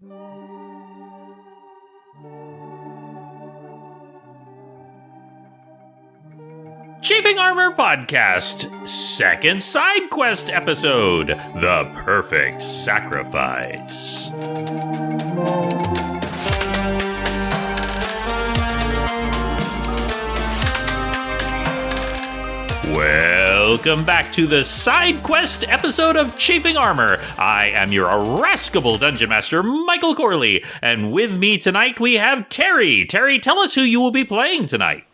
Chafing Armor Podcast, second side quest episode, The Perfect Sacrifice. Welcome back to the side quest episode of Chafing Armor. I am your irascible Dungeon Master, Michael Corley, and with me tonight we have Terri. Terri, tell us who you will be playing tonight.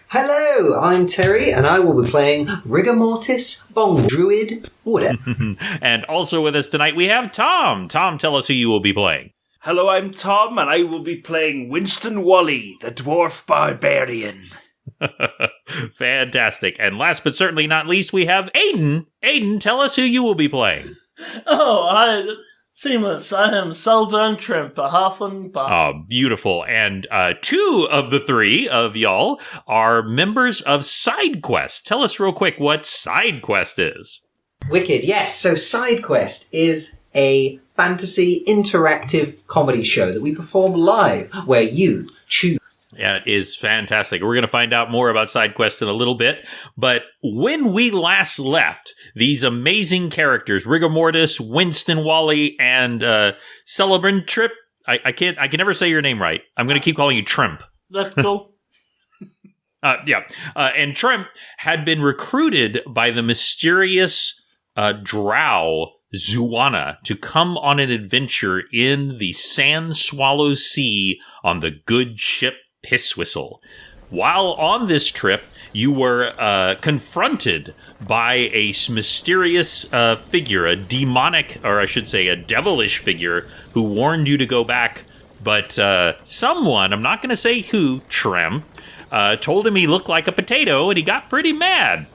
Hello, I'm Terri, and I will be playing Rigamortis Bongwater, druid. Whatever. And also with us tonight we have Tom. Tom, tell us who you will be playing. Hello, I'm Tom, and I will be playing Winston Wally, the dwarf barbarian. Fantastic. And last but certainly not least, we have Aiden. Aiden, tell us who you will be playing. Seamless. I am Salburn Trimp, a halfling bard. Oh, beautiful. And two of the three of y'all are members of Side Quest. Tell us real quick what Side Quest is. Wicked, yes. So Side Quest is a fantasy interactive comedy show that we perform live, where you choose. Yeah, it is fantastic. We're going to find out more about Side Quest in a little bit. But when we last left, these amazing characters, Rigamortis, Winston Wally, and Salburn Trimp. I can never say your name right. I'm going to keep calling you Trimp. That's cool. And Trimp had been recruited by the mysterious drow Zuana to come on an adventure in the Sand Swallow Sea on the good ship Pisswhistle. While on this trip, you were confronted by a mysterious figure, a demonic, or I should say a devilish figure, who warned you to go back. But someone, I'm not going to say who, Trim, told him he looked like a potato, and he got pretty mad.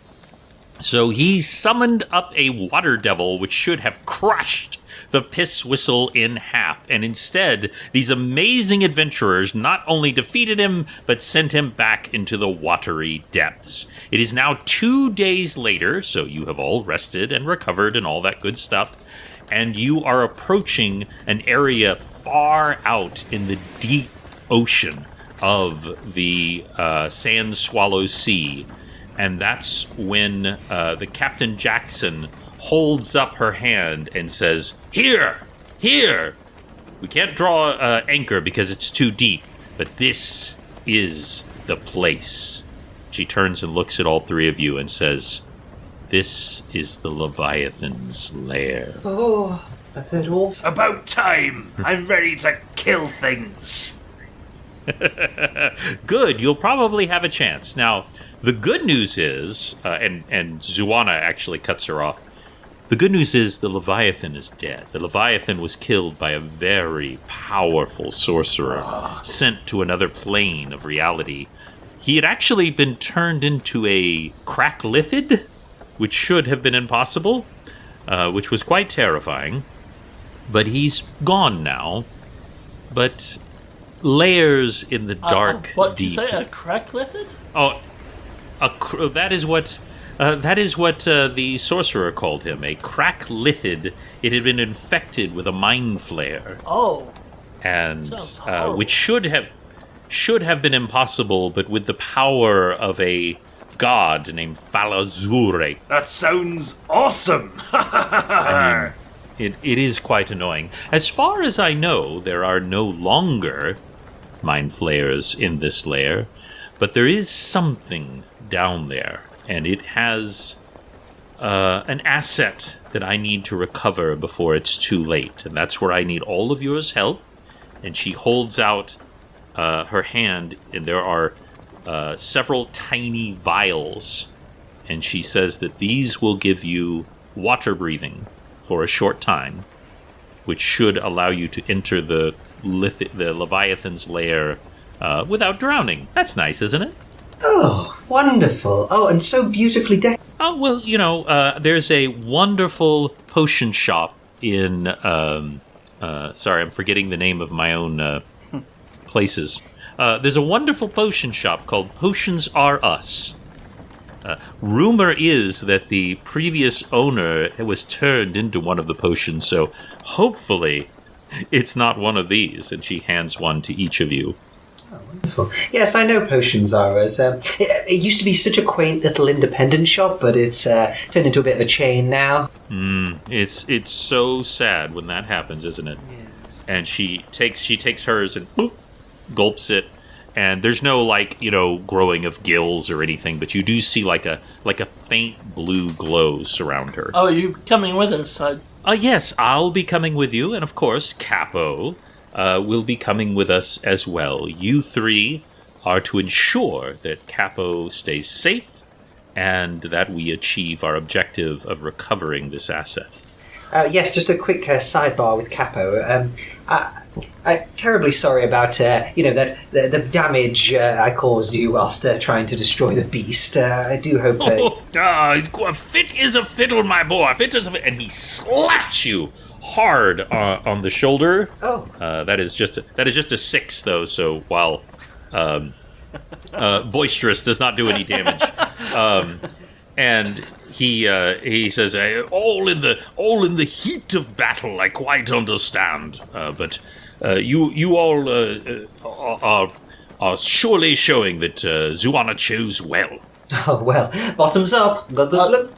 So he summoned up a water devil, which should have crushed the Pisswhistle in half. And instead, these amazing adventurers not only defeated him, but sent him back into the watery depths. It is now 2 days later, so you have all rested and recovered and all that good stuff. And you are approaching an area far out in the deep ocean of the Sand Swallow Sea. And that's when the Captain Jackson holds up her hand and says, Here! We can't draw anchor because it's too deep, but this is the place. She turns and looks at all three of you and says, This is the Leviathan's lair. Oh, I've heard all. About time! I'm ready to kill things. Good, you'll probably have a chance. Now, the good news is, and Zuana actually cuts her off, the good news is the Leviathan is dead. The Leviathan was killed by a very powerful sorcerer sent to another plane of reality. He had actually been turned into a cracklithid, which should have been impossible, which was quite terrifying. But he's gone now. But lairs in the dark what deep. What did you say? A cracklithid? Oh, that is what the sorcerer called him, a cracklithid. It had been infected with a mind flare. Oh, and which should have been impossible, but with the power of a god named Falazure. That sounds awesome. I mean, it is quite annoying. As far as I know, there are no longer mind flayers in this lair, but there is something down there, and it has an asset that I need to recover before it's too late, and that's where I need all of yours help. And she holds out her hand, and there are several tiny vials, and she says that these will give you water breathing for a short time, which should allow you to enter the Leviathan's lair without drowning. That's nice, isn't it? Oh, wonderful. Oh, and so beautifully decorated. Oh, well, there's a wonderful potion shop in... sorry, I'm forgetting the name of my own places. There's a wonderful potion shop called Potions R Us. Rumor is that the previous owner was turned into one of the potions, so hopefully It's not one of these. And she hands one to each of you. Oh, wonderful. Yes, I know potions are. It used to be such a quaint little independent shop, but it's turned into a bit of a chain now. It's so sad when that happens, isn't it? Yes. And she takes hers and boop, gulps it. And there's no growing of gills or anything, but you do see like a faint blue glow surround her. Oh, are you coming with us? Yes, I'll be coming with you, and of course, Capo will be coming with us as well. You three are to ensure that Capo stays safe and that we achieve our objective of recovering this asset. Yes, just a quick sidebar with Capo. I'm terribly sorry about the damage I caused you whilst trying to destroy the beast. I do hope. A fit is a fiddle, my boy. A fit is a fiddle, and he slaps you hard on the shoulder. Oh, that is just a 6 though. So while boisterous does not do any damage, and he says, "All in the heat of battle. I quite understand, but you all are surely showing that Zuana chose well." oh well. Bottoms up. Look.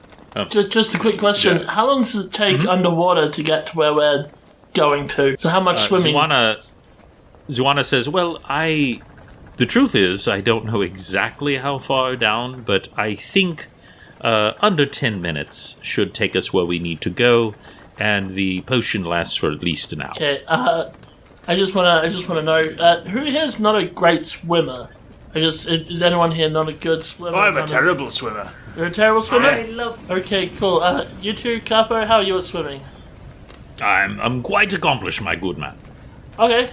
Just a quick question. Yeah. How long does it take underwater to get to where we're going to? So how much swimming? Zuana says, "Well, the truth is, I don't know exactly how far down, but I think under 10 minutes should take us where we need to go, and the potion lasts for at least an hour." Okay. I just wanna know who here is not a great swimmer. Is anyone here not a good swimmer? I'm a terrible swimmer. You're a terrible swimmer? I love. Okay, cool. You two, Capo, how are you at swimming? I'm quite accomplished, my good man. Okay.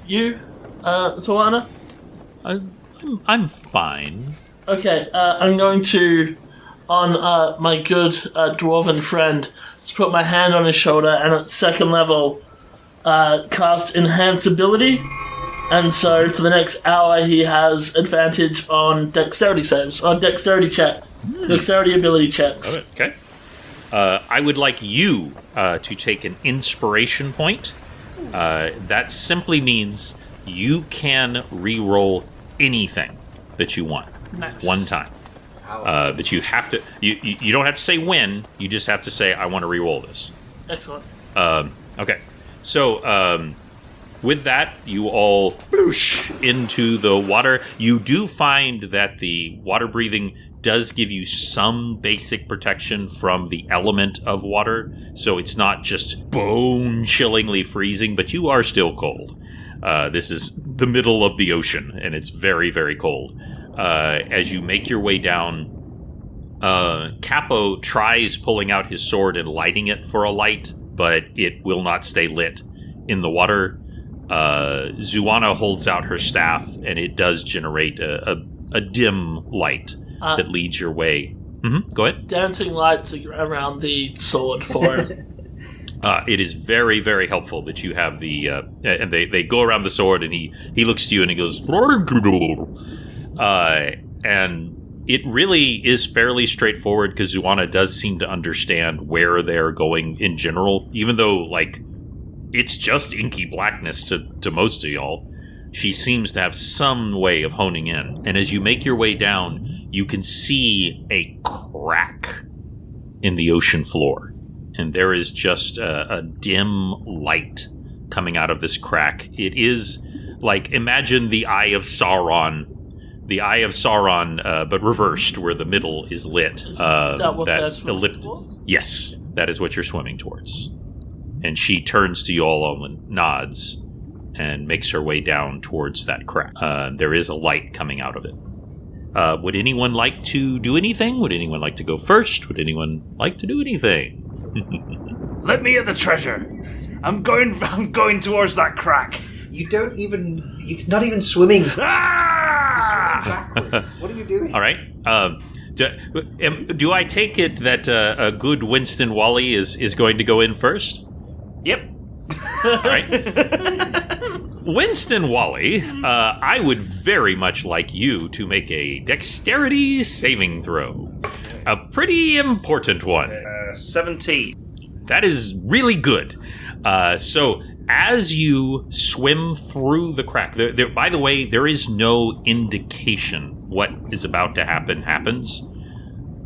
You, Zoana? I'm fine. Okay, I'm going to, on my good dwarven friend, just put my hand on his shoulder and at second level cast Enhance Ability. And so for the next hour he has advantage on dexterity saves, on dexterity check. Dexterity ability checks. Okay. I would like you to take an inspiration point. That simply means you can re-roll anything that you want. Nice. One time. But you have to. You don't have to say when. You just have to say, "I want to re-roll this." Excellent. Okay. So with that, you all bloosh into the water. You do find that the water breathing does give you some basic protection from the element of water. So it's not just bone-chillingly freezing, but you are still cold. This is the middle of the ocean, and it's very, very cold. As you make your way down, Capo tries pulling out his sword and lighting it for a light, but it will not stay lit in the water. Zuana holds out her staff, and it does generate a dim light that leads your way. Go ahead. Dancing lights around the sword for him. It is very, very helpful that you have the... and they go around the sword, and he looks to you, and he goes... and it really is fairly straightforward, because Zuana does seem to understand where they're going in general, even though, it's just inky blackness to most of y'all. She seems to have some way of honing in. And as you make your way down, you can see a crack in the ocean floor. And there is just a dim light coming out of this crack. It is imagine the Eye of Sauron. The Eye of Sauron, but reversed, where the middle is lit. Is that what that's Yes, that is what you're swimming towards. And she turns to you all and nods and makes her way down towards that crack. There is a light coming out of it. Would anyone like to do anything? Would anyone like to go first? Would anyone like to do anything? Let me at the treasure. I'm going towards that crack. You're not even swimming. Ah! Backwards. What are you doing? All right. Do I take it that a good Winston Wally is going to go in first? Yep. All right. Winston Wally, I would very much like you to make a dexterity saving throw. A pretty important one. 17. That is really good. So as you swim through the crack, there, by the way, there is no indication what is about to happens.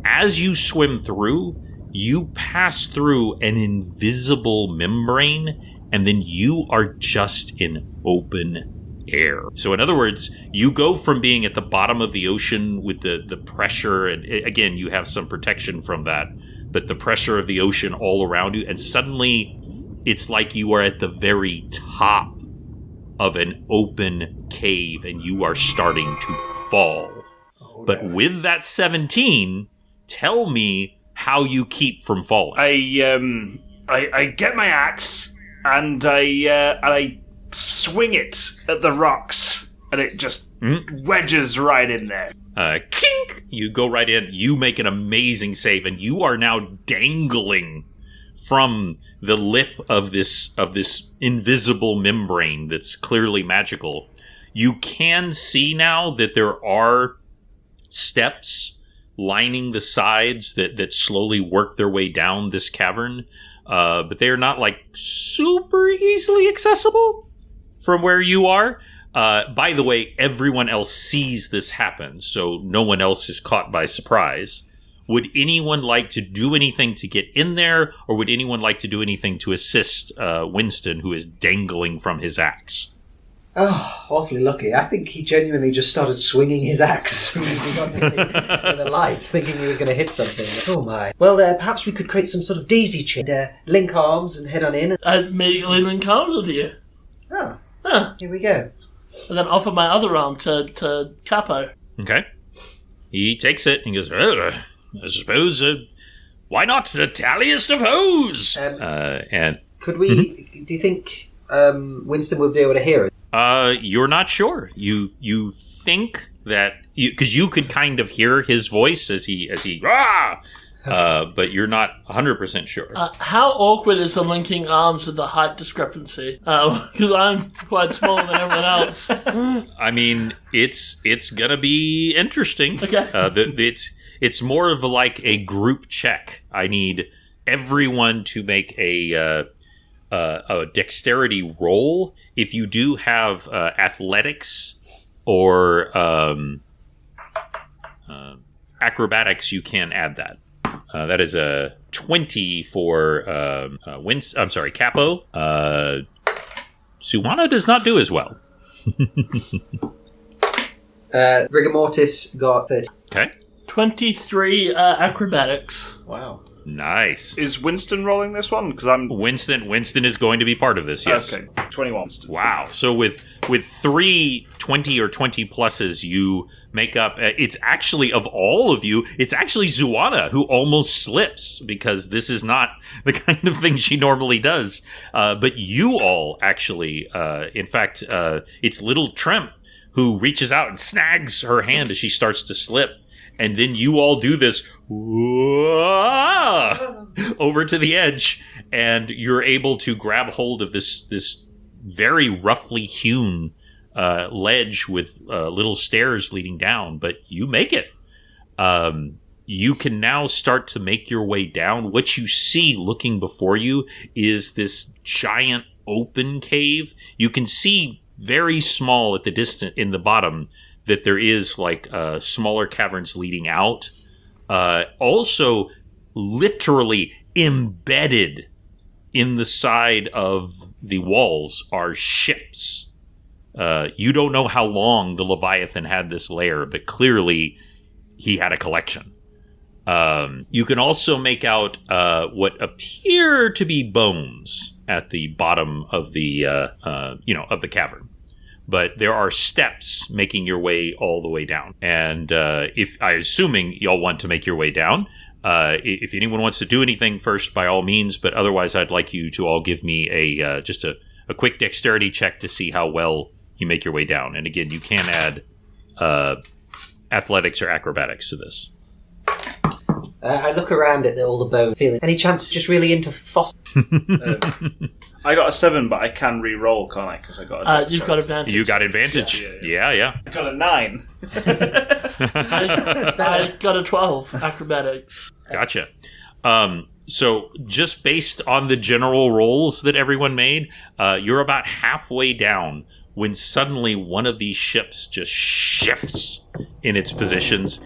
As you swim through, you pass through an invisible membrane, and then you are just in open air. So in other words, you go from being at the bottom of the ocean with the pressure, and again, you have some protection from that, but the pressure of the ocean all around you, and suddenly it's like you are at the very top of an open cave and you are starting to fall. But with that 17, tell me how you keep from falling. I get my axe and I swing it at the rocks, and it just wedges right in there. Kink! You go right in. You make an amazing save, and you are now dangling from the lip of this invisible membrane that's clearly magical. You can see now that there are steps lining the sides that slowly work their way down this cavern, but they are not like super easily accessible from where you are. By the way, everyone else sees this happen, so no one else is caught by surprise. Would anyone like to do anything to get in there, or would anyone like to do anything to assist Winston, who is dangling from his axe? Oh, awfully lucky. I think he genuinely just started swinging his axe in the light, thinking he was going to hit something. Oh my. Well, perhaps we could create some sort of daisy chain, link arms and head on in. I'd immediately link arms with you. Oh, Huh. here we go. And then offer my other arm to Capo. Okay. He takes it and goes, I suppose, why not the talliest of hoes? And could we, do you think Winston would be able to hear it? You're not sure. You think that, because you could kind of hear his voice as he but you're not 100% sure. How awkward is the linking arms with the height discrepancy? Because I'm quite smaller than everyone else. I mean, it's gonna be interesting. Okay. It's more of like a group check. I need everyone to make a dexterity roll. If you do have athletics or acrobatics, you can add that. That is a 20 for Capo. Suwana does not do as well. Rigamortis got 30. Okay. 23 acrobatics. Wow. Nice. Is Winston rolling this one? Because I'm Winston is going to be part of this, yes. Okay, 21. Wow. So with 3 20 or 20 pluses, you make up... it's actually, of all of you, it's actually Zuana who almost slips, because this is not the kind of thing she normally does. But you all actually... in fact, it's little Trimp who reaches out and snags her hand as she starts to slip. And then you all do this over to the edge, and you're able to grab hold of this very roughly hewn ledge with little stairs leading down, but you make it. You can now start to make your way down. What you see looking before you is this giant open cave. You can see very small at the distance in the bottom that there is like smaller caverns leading out. Also, literally embedded in the side of the walls are ships. You don't know how long the Leviathan had this lair, but clearly he had a collection. You can also make out what appear to be bones at the bottom of the of the cavern. But there are steps making your way all the way down. And assuming y'all want to make your way down, if anyone wants to do anything first, by all means. But otherwise, I'd like you to all give me just a quick dexterity check to see how well you make your way down. And again, you can add athletics or acrobatics to this. I look around at all the bones, feeling any chance just really into fossil. I got a 7, but I can re-roll, can't I? Because I got a You've got advantage. You got advantage. Yeah. I got a 9. I got a 12 acrobatics. Gotcha. So just based on the general rolls that everyone made, you're about halfway down when suddenly one of these ships just shifts in its positions.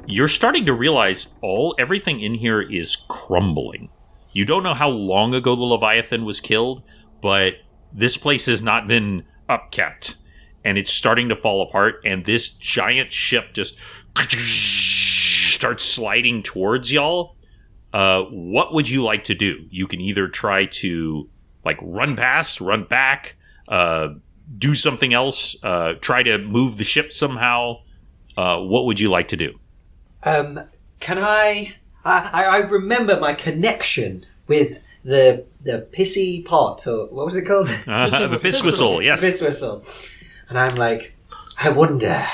You're starting to realize everything in here is crumbling. You don't know how long ago the Leviathan was killed, but this place has not been upkept, and it's starting to fall apart, and this giant ship just starts sliding towards y'all. What would you like to do? You can either try to run past, run back, do something else, try to move the ship somehow. What would you like to do? Can I remember my connection with the pissy pot, or what was it called? The piss whistle, yes. The piss whistle. And I'm like, I wonder,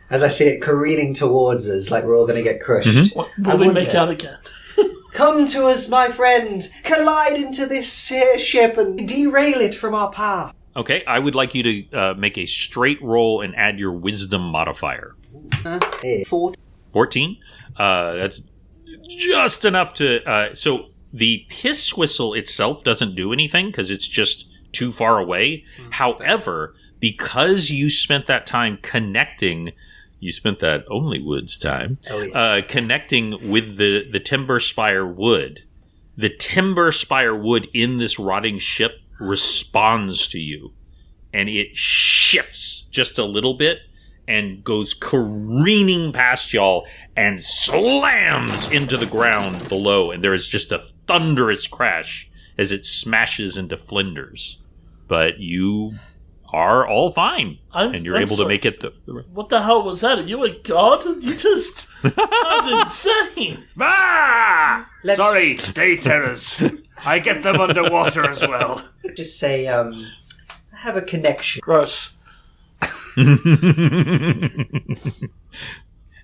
as I see it careening towards us, like we're all going to get crushed. Mm-hmm. Will we make out again? Come to us, my friend. Collide into this ship and derail it from our path. Okay, I would like you to make a straight roll and add your wisdom modifier. 14. That's just enough to... So the piss whistle itself doesn't do anything because it's just too far away. However, because you spent that time connecting... You spent that only Woods time. Oh, yeah. Connecting with the Timber Spire wood. The Timber Spire wood in this rotting ship responds to you. And it shifts just a little bit and goes careening past y'all and slams into the ground below. And there is just a thunderous crash as it smashes into flinders. But you are all fine. And you're able to make it... What the hell was that? Are you a god? You just... That's insane. Ah! Sorry, day terrors. I get them underwater as well. Just say, I have a connection. Gross.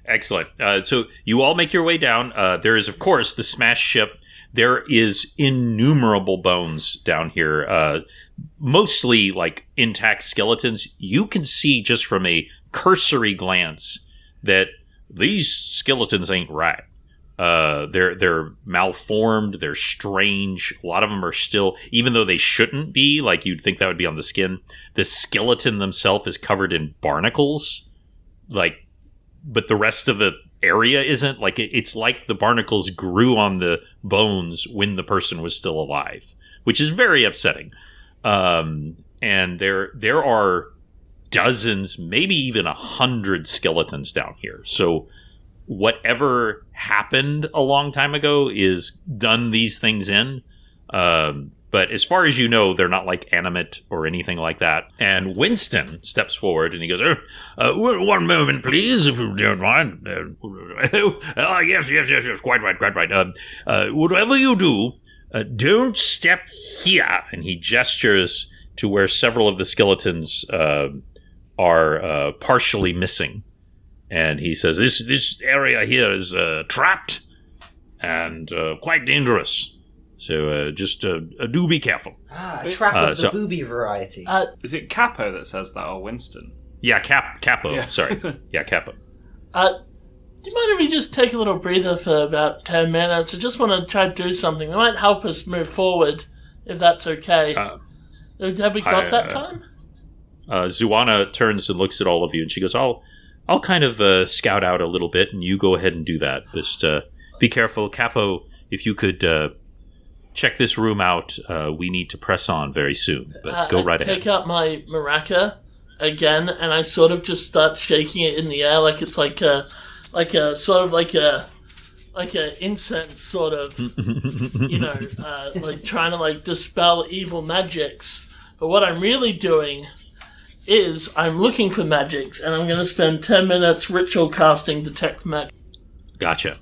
Excellent. So you all make your way down. There is, of course, the smashed ship. There is innumerable bones down here, mostly intact skeletons. You can see just from a cursory glance that these skeletons ain't right. They're malformed. They're strange. A lot of them are still, even though they shouldn't be, you'd think that would be on the skin. The skeleton themselves is covered in barnacles, but the rest of the area isn't. It's like the barnacles grew on the bones when the person was still alive, which is very upsetting. And there are dozens, maybe even 100 skeletons down here. So whatever happened a long time ago is done these things in. But as far as you know, they're not animate or anything like that. And Winston steps forward and he goes, one moment, please, if you don't mind. Yes, quite right. Whatever you do, don't step here. And he gestures to where several of the skeletons are partially missing. And he says, this area here is trapped and quite dangerous. So just do be careful. A trap of the booby variety. Is it Capo that says that, or Winston? Yeah, Capo. Yeah. Sorry. Yeah, Capo. Do you mind if we just take a little breather for about 10 minutes? I just want to try to do something that might help us move forward, if that's okay. Have we got that time? Zuana turns and looks at all of you, and she goes, I'll kind of scout out a little bit, and you go ahead and do that. Just be careful. Capo, if you could... check this room out. We need to press on very soon. But go right ahead. I take out my maraca again, and I sort of just start shaking it in the air like it's like a incense sort of, trying to dispel evil magics. But what I'm really doing is I'm looking for magics, and I'm going to spend 10 minutes ritual casting detect magic. Gotcha.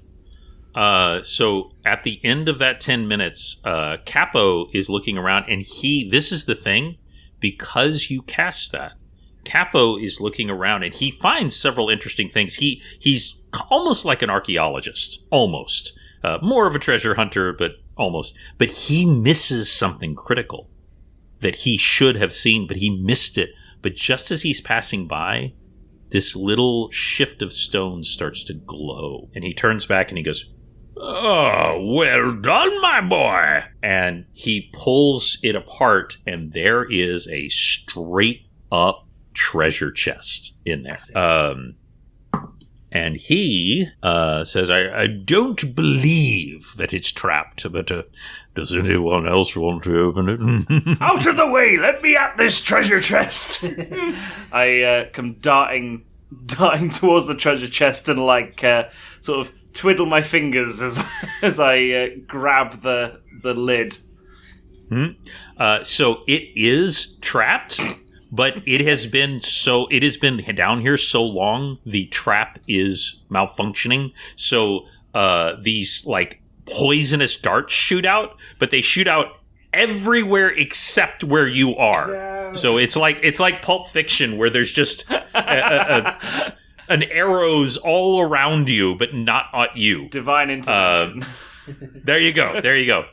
So at the end of that 10 minutes, Capo is looking around, and this is the thing, because you cast that, Capo is looking around and he finds several interesting things. He's almost like an archaeologist, almost. More of a treasure hunter, but almost. But he misses something critical that he should have seen, but he missed it. But just as he's passing by, this little shift of stone starts to glow. And he turns back and he goes, Oh, well done, my boy. And he pulls it apart, and there is a straight up treasure chest in there. And he says, I don't believe that it's trapped, but does anyone else want to open it? Out of the way! Let me at this treasure chest! I come darting towards the treasure chest and sort of twiddle my fingers as I grab the lid. So it is trapped, but it has been down here so long, the trap is malfunctioning. So these poisonous darts shoot out, but they shoot out everywhere except where you are. Yeah. So it's like Pulp Fiction, where there's just an arrows all around you, but not at you. Divine intervention. There you go.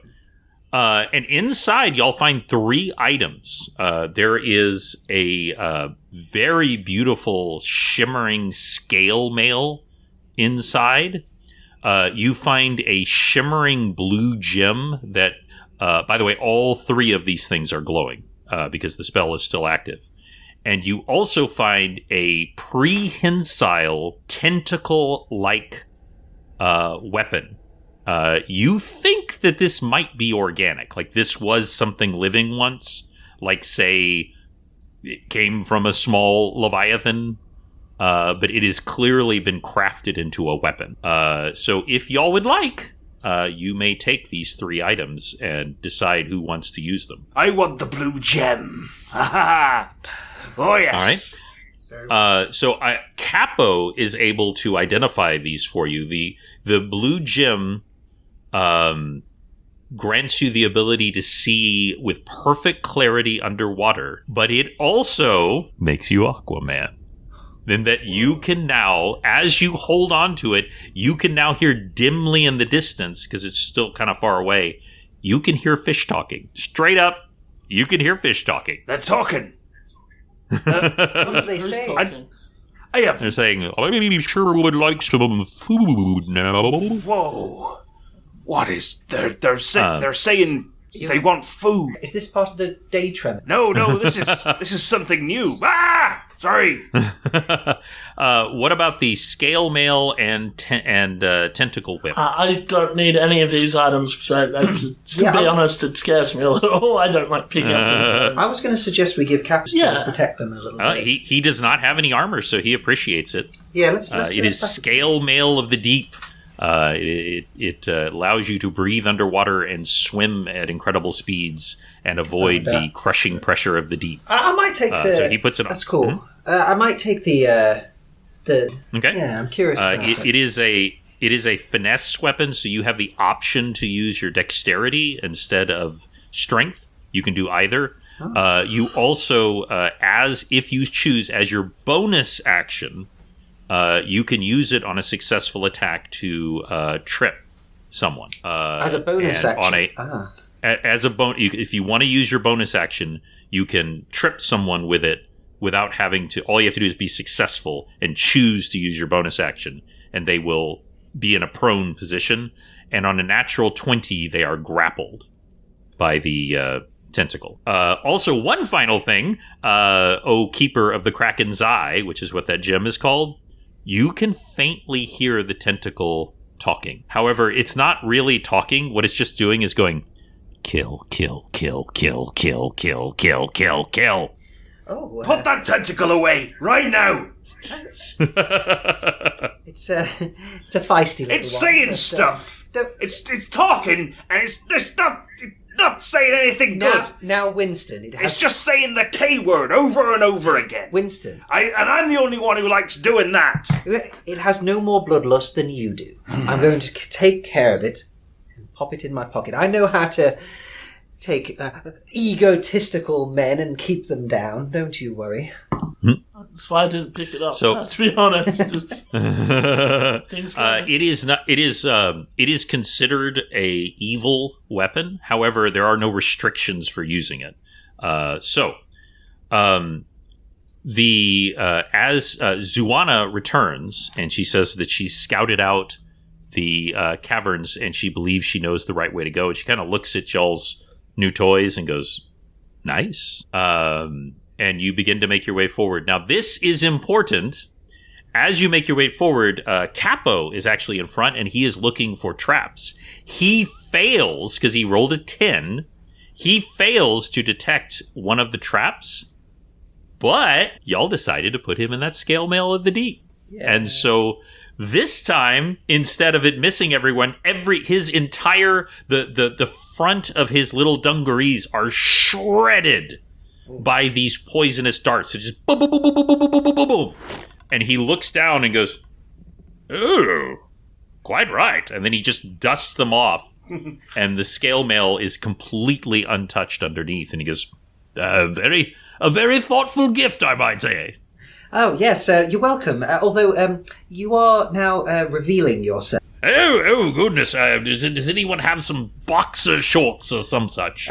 And inside, y'all find 3 items. There is a very beautiful shimmering scale mail inside. You find a shimmering blue gem that, by the way, all 3 of these things are glowing because the spell is still active. And you also find a prehensile tentacle-like weapon. You think that this might be organic, like this was something living once, like say it came from a small leviathan, but it has clearly been crafted into a weapon. So if y'all would like, you may take these 3 items and decide who wants to use them. I want the blue gem. Ha ha! Oh yes. All right. So Capo is able to identify these for you. The blue gem grants you the ability to see with perfect clarity underwater, but it also makes you Aquaman. Then that you can now, as you hold on to it, you can now hear dimly in the distance, because it's still kind of far away, you can hear fish talking. Straight up, you can hear fish talking. They're talking. What do they say? They're saying, I sure would like some food now. Whoa. What is... They're saying they want food. Is this part of the day tremor? No, this is something new. Ah! Sorry. What about the scale mail and tentacle whip? I don't need any of these items because, to be honest, it scares me a little. I don't like picking up things. I was going to suggest we give Capus to protect them a little bit. He does not have any armor, so he appreciates it. Yeah, let's it is scale mail of the deep. It allows you to breathe underwater and swim at incredible speeds and avoid the crushing pressure of the deep. I might take the... So he puts it on. That's cool. Mm-hmm. I might take the... Okay. Yeah, I'm curious about it. It is a finesse weapon, so you have the option to use your dexterity instead of strength. You can do either. Oh. You also, if you choose as your bonus action, you can use it on a successful attack to trip someone. As a bonus action? If you want to use your bonus action, you can trip someone with it without having to... All you have to do is be successful and choose to use your bonus action, and they will be in a prone position. And on a natural 20, they are grappled by the tentacle. Also, one final thing, O Keeper of the Kraken's Eye, which is what that gem is called, you can faintly hear the tentacle talking. However, it's not really talking. What it's just doing is going, kill, kill, kill, kill, kill, kill, kill, kill, kill. Oh, put that tentacle away right now. It's a feisty little It's saying one, stuff. It's talking, and it's not saying anything good. Now, Winston, it's just saying the K word over and over again. Winston, I'm the only one who likes doing that. It has no more bloodlust than you do. I'm going to take care of it and pop it in my pocket. I know how to take egotistical men and keep them down. Don't you worry. That's why I didn't pick it up. So, to be honest, it is considered a evil weapon. However, there are no restrictions for using it. As Zuana returns and she says that she scouted out the caverns, and she believes she knows the right way to go. And she kind of looks at y'all's new toys and goes, "Nice." And you begin to make your way forward. Now, this is important. As you make your way forward, Capo is actually in front, and he is looking for traps. He fails, because he rolled a 10. He fails to detect one of the traps, but y'all decided to put him in that scale mail of the deep. Yeah. And so this time, instead of it missing everyone, his entire, the front of his little dungarees are shredded by these poisonous darts. It just boom, boom, boom, boom, boom, boom, boom, boom, boom, boom. And he looks down and goes, "Oh, quite right." And then he just dusts them off. And the scale mail is completely untouched underneath. And he goes, a very thoughtful gift, I might say." Oh, yes, you're welcome. Although you are now revealing yourself. Oh, goodness. Does anyone have some boxer shorts or some such?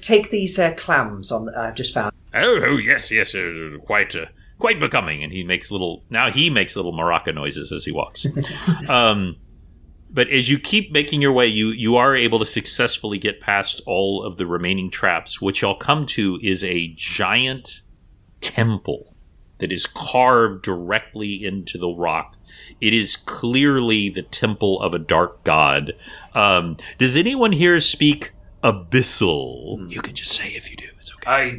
Take these clams I've just found. Oh, yes, quite becoming. And he makes little maraca noises as he walks. But as you keep making your way, you are able to successfully get past all of the remaining traps. What y'all come to is a giant temple that is carved directly into the rock. It is clearly the temple of a dark god. Does anyone here speak Abyssal? You can just say if you do. It's okay. I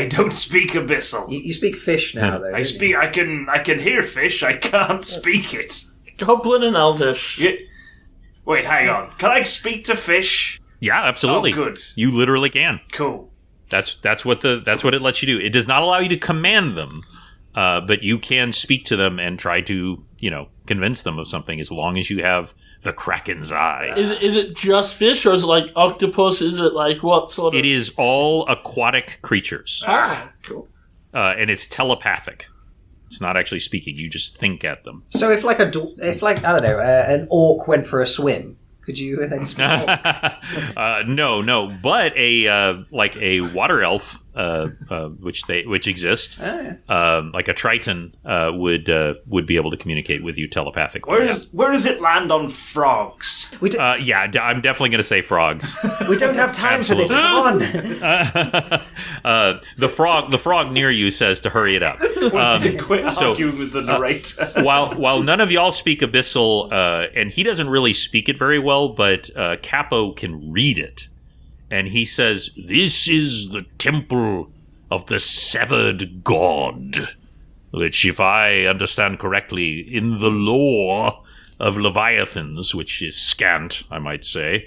don't speak Abyssal. You speak fish now, though. I can hear fish. I can't speak it. Goblin and Elvish. Yeah. Wait, hang on. Can I speak to fish? Yeah, absolutely. Oh, good. You literally can. Cool. That's what it lets you do. It does not allow you to command them, but you can speak to them and try to, convince them of something as long as you have the Kraken's eye. Is it just fish, or is it like octopus? Is it like what sort of? It is all aquatic creatures. Cool. And it's telepathic. It's not actually speaking. You just think at them. So if I don't know, an orc went for a swim, could you then speak? No. But a water elf, which exists, like a Triton, would be able to communicate with you telepathically. Where does it land on frogs? I'm definitely going to say frogs. We don't have time for this. Come on. The frog near you says to hurry it up. Quit arguing with the narrator. While none of y'all speak Abyssal, and he doesn't really speak it very well, but Capo can read it. And he says, "This is the temple of the severed god, which, if I understand correctly, in the lore of Leviathans, which is scant, I might say,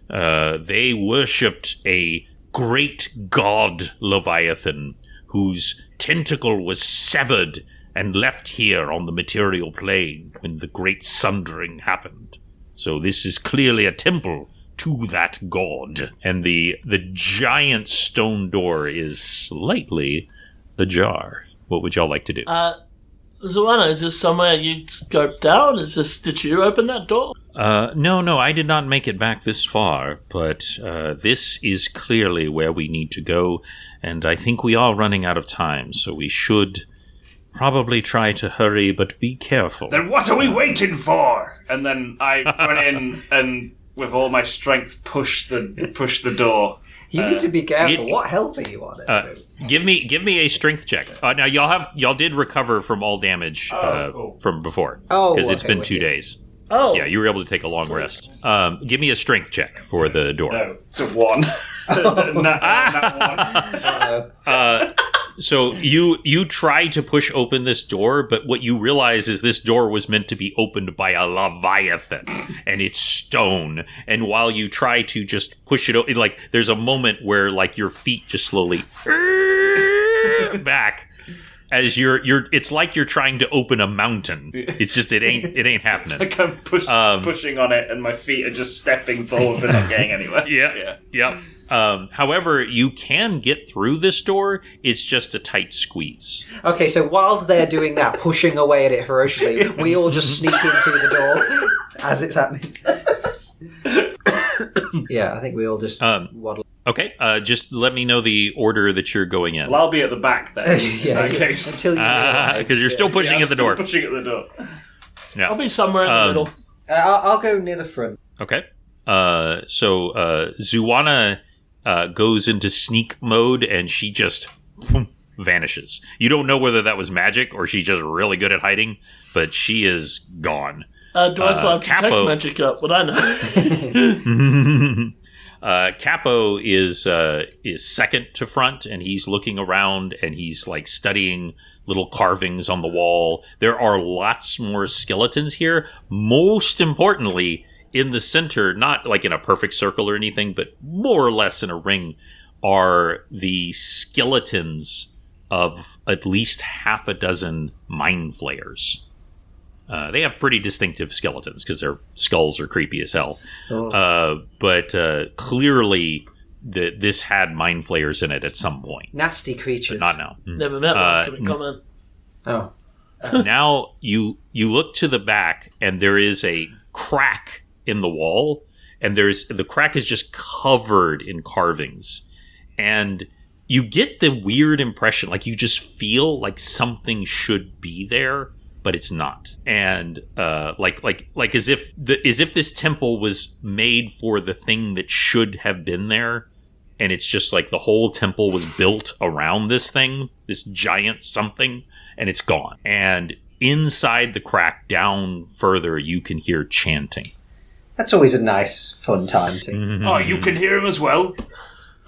they worshipped a great god Leviathan whose tentacle was severed and left here on the material plane when the great sundering happened. So this is clearly a temple to that god." And the giant stone door is slightly ajar. What would y'all like to do? Zuana, is this somewhere you scoped down? Did you open that door? No, I did not make it back this far, but this is clearly where we need to go, and I think we are running out of time, so we should probably try to hurry, but be careful. Then what are we waiting for? And then I run in and, with all my strength, push the door. You need to be careful. What health are you on? Give me a strength check. Now y'all did recover from all damage from before. Because it's been 2 days. Oh. Yeah, you were able to take a long rest. Give me a strength check for the door. No, it's a 1. Not 1. So you try to push open this door, but what you realize is this door was meant to be opened by a Leviathan, and it's stone. And while you try to just push it, like there's a moment where like your feet just slowly back as it's like you're trying to open a mountain. It's just it ain't happening. It's like I'm pushing on it, and my feet are just stepping forward, but not getting anywhere. Yeah. However, you can get through this door. It's just a tight squeeze. Okay, so while they're doing that, pushing away at it ferociously, we all just sneak in through the door as it's happening. Yeah, I think we all just waddle. Okay, just let me know the order that you're going in. Well, I'll be at the back then. Yeah, case. until you realize. Because you're still pushing at the door. Pushing at the door. Yeah. I'll be somewhere in the middle. I'll go near the front. Okay. So Zuwana goes into sneak mode, and she just vanishes. You don't know whether that was magic or she's just really good at hiding, but she is gone. Do I still have detect magic up? Would I know? Capo is second to front, and he's looking around, and he's like studying little carvings on the wall. There are lots more skeletons here. Most importantly, in the center, not like in a perfect circle or anything, but more or less in a ring, are the skeletons of at least half a dozen mind flayers. They have pretty distinctive skeletons because their skulls are creepy as hell. But clearly, this had mind flayers in it at some point. Nasty creatures. But not now. Never met one. Can comment? Oh. Now you look to the back, and there is a crack in the wall, and the crack is just covered in carvings, and you get the weird impression, like you just feel like something should be there, but it's not. And like as if this temple was made for the thing that should have been there, and it's just like the whole temple was built around this thing, this giant something, and it's gone. And inside the crack, down further, you can hear chanting. That's always a nice, fun time too. Oh, you can hear them as well?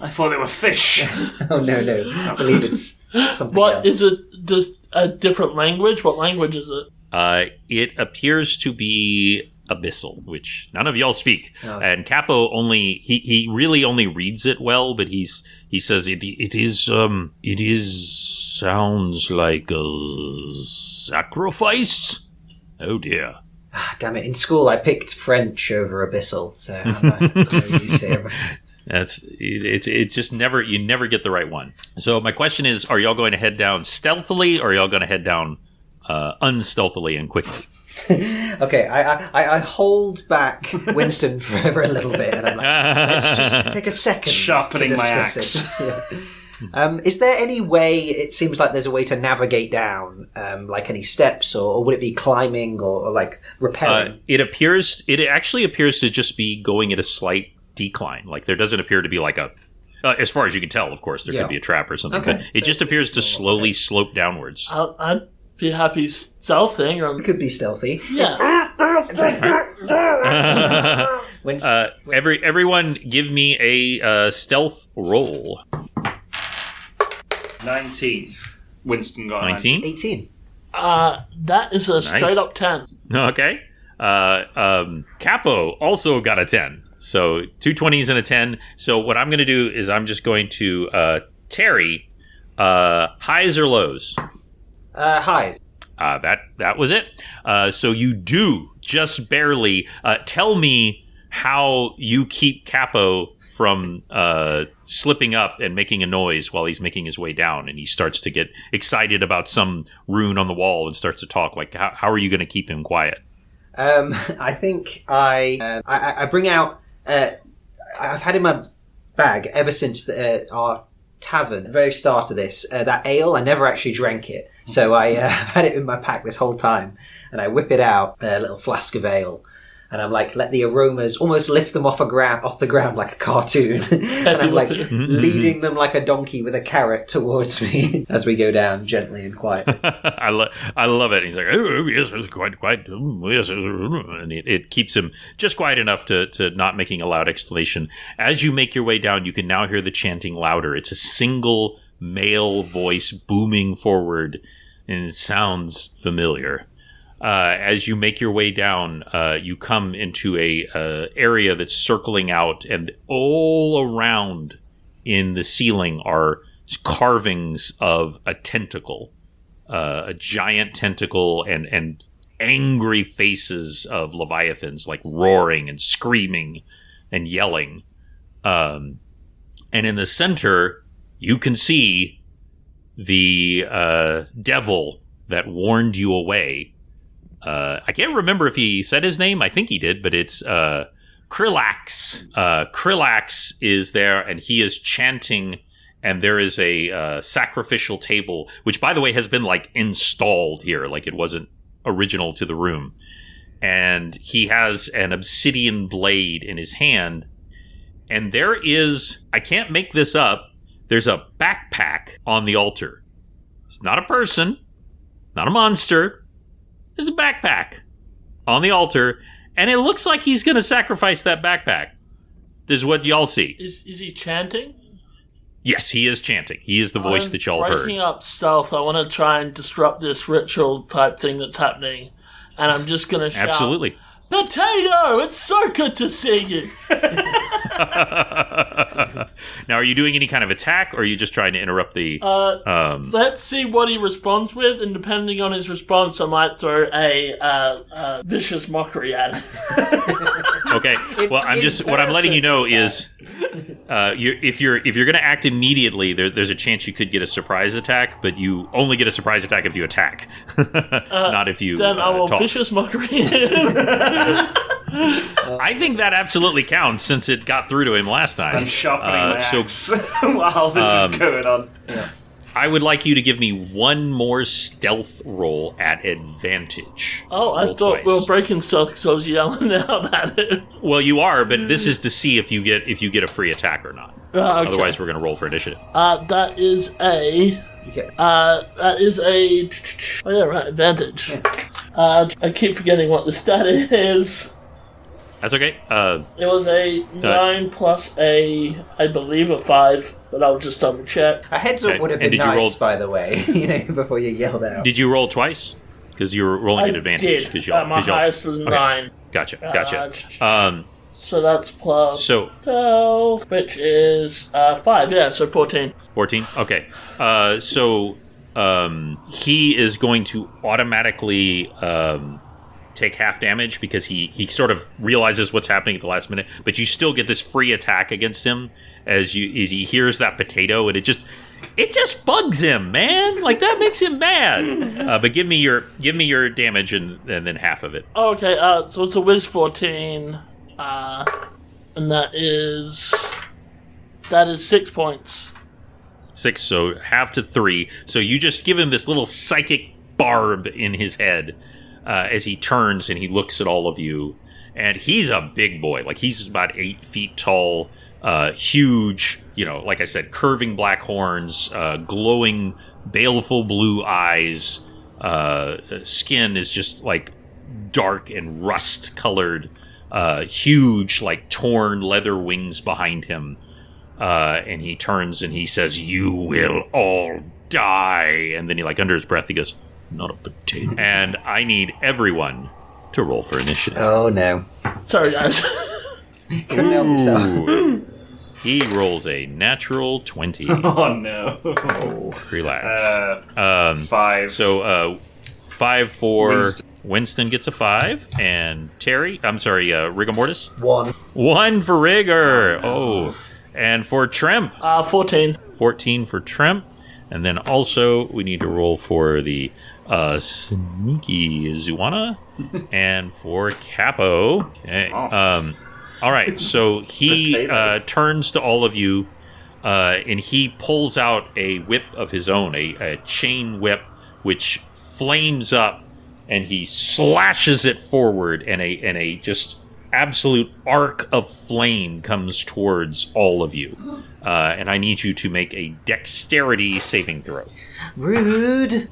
I thought they were fish. Oh, no. I believe it's something What else. is it? Just a different language? What language is it? It appears to be Abyssal, which none of y'all speak. Oh. And Capo he really only reads it well, but he says it sounds like a sacrifice. Oh dear. Ah, damn it. In school, I picked French over Abyssal, so I'm not used to it. It's just never, you never get the right one. So my question is, are y'all going to head down stealthily, or are y'all going to head down unstealthily and quickly? Okay, I hold back Winston for a little bit, and I'm like, let's just take a second Sharpening to my discuss axe. it. Yeah. Is there any way, it seems like there's a way to navigate down, like any steps, or would it be climbing or like rappelling? It actually appears to just be going at a slight decline. Like there doesn't appear to be like a, as far as you can tell, of course, there could be a trap or something, Okay. but it just appears to slowly slope downwards. I'd be happy stealthing. It could be stealthy. Yeah. Winston, Everyone give me a stealth roll. 19. Winston got 19? 18. That is a straight up 10. Okay. Capo also got a 10. So 2 20s and a 10. So what I'm going to do is I'm just going to Terri, highs or lows? Highs. That was it. So you do just barely. Tell me how you keep Capo from slipping up and making a noise while he's making his way down, and he starts to get excited about some rune on the wall and starts to talk. Like, how are you going to keep him quiet? I think I bring out. I've had in my bag ever since our tavern, the very start of this, that ale. I never actually drank it, so I had it in my pack this whole time, and I whip it out, a little flask of ale. And I'm like, let the aromas almost lift them off the ground like a cartoon. And I'm like leading them like a donkey with a carrot towards me as we go down gently and quietly. I love it. He's like, oh, yes, it's quite, yes. And it keeps him just quiet enough to not making a loud exclamation. As you make your way down, you can now hear the chanting louder. It's a single male voice booming forward, and it sounds familiar. As you make your way down, you come into a area that's circling out, and all around in the ceiling are carvings of a tentacle, a giant tentacle, and angry faces of leviathans, like roaring and screaming and yelling. And in the center, you can see the devil that warned you away. I can't remember if he said his name. I think he did, but it's Krillax. Krillax is there, and he is chanting, and there is a sacrificial table, which, by the way, has been, like, installed here. Like, it wasn't original to the room. and he has an obsidian blade in his hand. And there is, I can't make this up, there's a backpack on the altar. It's not a person, not a monster. There's a backpack on the altar, and it looks like he's going to sacrifice that backpack. This is what y'all see. Is he chanting? Yes, he is chanting. He is the voice that y'all heard. Breaking up stealth, I want to try and disrupt this ritual type thing that's happening. And I'm just going to shout, Absolutely. Potato, it's so good to see you. Now, are you doing any kind of attack, or are you just trying to interrupt the... Let's see what he responds with, and depending on his response, I might throw a vicious mockery at him. Okay. Well, what I'm letting you know is, if you're going to act immediately, there's a chance you could get a surprise attack, but you only get a surprise attack if you attack, not if you then I will talk. vicious mockery him. I think that absolutely counts since it got through to him last time. I'm sharpening my axe while this is going on. Yeah. I would like you to give me one more stealth roll at advantage. Oh, I thought we were breaking stealth because I was yelling out at it. Well, you are, but this is to see if you get a free attack or not. Okay. Otherwise, we're going to roll for initiative. That is a... Okay. That is a... Oh, yeah, right, advantage. Yeah. I keep forgetting what the stat is. That's okay. It was a 9 plus I believe, a 5, but I'll just double check. A heads up would have been nice, by the way, before you yelled out. Did you roll twice? Because you were rolling at advantage. My highest was 9. Gotcha. So that's plus 12, which is 5, yeah, so 14. 14? Okay. He is going to automatically take half damage because he sort of realizes what's happening at the last minute, but you still get this free attack against him as he hears that potato, and it just bugs him, man. Like, that makes him mad. But give me your damage and then half of it. Okay, so it's a whiz 14, and that is 6 points. 6, so half to 3. So you just give him this little psychic barb in his head as he turns and he looks at all of you. And he's a big boy. Like, he's about 8 feet tall, huge, like I said, curving black horns, glowing, baleful blue eyes. Skin is just, like, dark and rust-colored. Huge, like, torn leather wings behind him. And he turns and he says, "You will all die." And then he, like, under his breath, he goes, "Not a potato." And I need everyone to roll for initiative. Oh, no. Sorry, guys. Couldn't help yourself. He rolls a natural 20. Oh, no. Relax. 5. So, 5 for... Winston gets a 5, and Terri, Rigamortis? 1. 1 for Rigor. Oh. And for Trimp? 14. 14 for Trimp. And then also, we need to roll for the sneaky Zuana. And for Capo. Okay. All right, so he turns to all of you, and he pulls out a whip of his own, a chain whip, which flames up, and he slashes it forward, and a just absolute arc of flame comes towards all of you. And I need you to make a dexterity saving throw. Rude.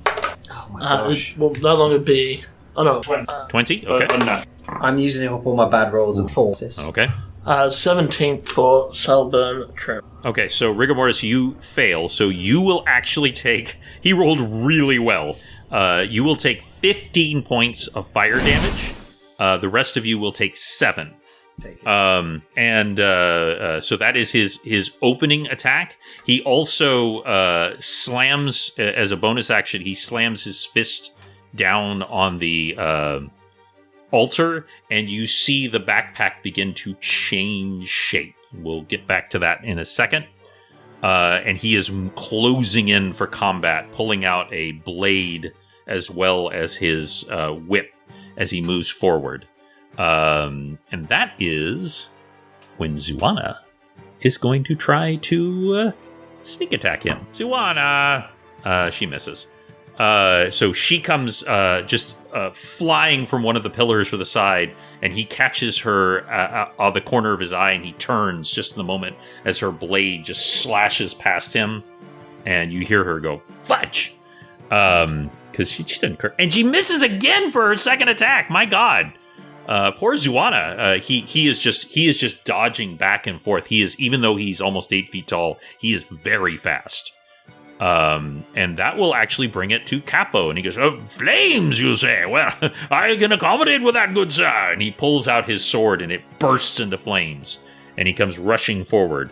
Oh my gosh. It will no longer be... Oh, no. 20? Okay. I'm using up all my bad rolls at 4. Okay. 17th for Salburn Trimp. Okay, so Rigamortis, you fail, so you will actually take... He rolled really well. You will take 15 points of fire damage. The rest of you will take 7. So that is his opening attack. He also slams, as a bonus action, he slams his fist down on the altar, and you see the backpack begin to change shape. We'll get back to that in a second. And he is closing in for combat, pulling out a blade as well as his whip as he moves forward. And that is when Zuana is going to try to sneak attack him. Zuana! She misses. So she comes flying from one of the pillars for the side, and he catches her on the corner of his eye, and he turns just in the moment as her blade just slashes past him, and you hear her go, fudge! Because she didn't crit. And she misses again for her second attack. My God. Poor Zuana. He is just dodging back and forth. Even though he's almost 8 feet tall, he is very fast. And that will actually bring it to Capo. And he goes, oh, flames, you say? Well, I can accommodate with that, good sir. And he pulls out his sword and it bursts into flames. And he comes rushing forward.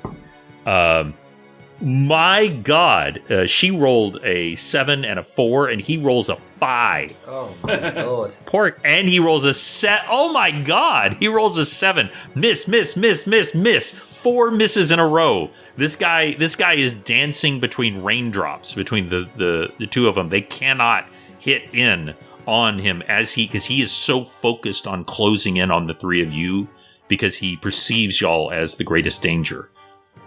My God, she rolled a 7 and a 4, and he rolls a 5. Oh my Lord! And he rolls a set. Oh my God, he rolls a 7. Miss. 4 misses in a row. This guy is dancing between raindrops between the two of them. They cannot hit in on him because he is so focused on closing in on the three of you because he perceives y'all as the greatest danger.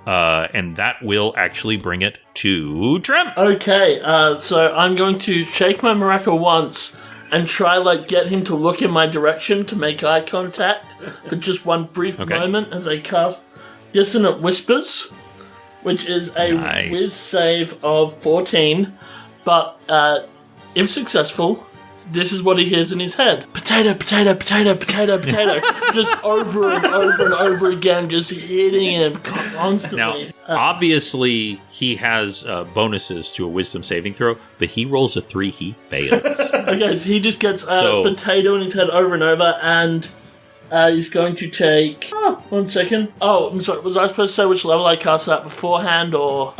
And that will actually bring it to Trimp. Okay, so I'm going to shake my maraca once and try, get him to look in my direction to make eye contact for just one brief moment as I cast Dissonant Whispers, which is a whiz save of 14, but if successful, this is what he hears in his head. Potato, potato, potato, potato, potato. Just over and over and over again, just hitting him constantly. Now, obviously, he has bonuses to a wisdom saving throw, but he rolls a 3, he fails. Okay, so he just gets potato in his head over and over, and he's going to take... 1 second. Oh, I'm sorry, was I supposed to say which level I cast that beforehand, or...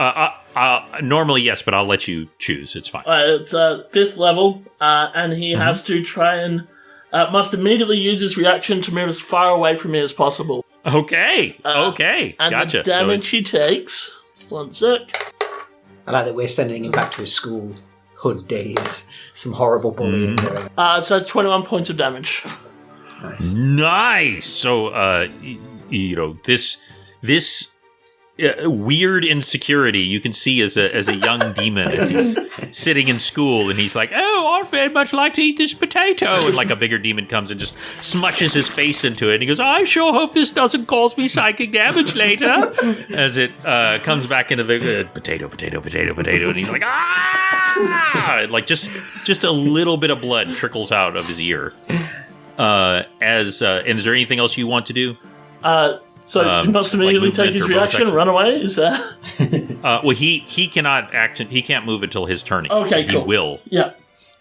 Normally, yes, but I'll let you choose. It's fine. It's 5th level, and he has to try and must immediately use his reaction to move as far away from me as possible. Okay. And Gotcha. the damage he takes. 1 sec. I like that we're sending him back to his school hood days. Some horrible bullying going on. So that's 21 points of damage. Nice. So, this weird insecurity you can see as a young demon as he's sitting in school and he's like, oh, I'd very much like to eat this potato, and a bigger demon comes and just smushes his face into it and he goes, I sure hope this doesn't cause me psychic damage later, as it comes back into the potato, and he's like, ah, just a little bit of blood trickles out of his ear. And is there anything else you want to do? So he must immediately take his reaction and run away? Is that... well, he cannot act. He can't move until his turn. Okay, he cool. will. Yeah.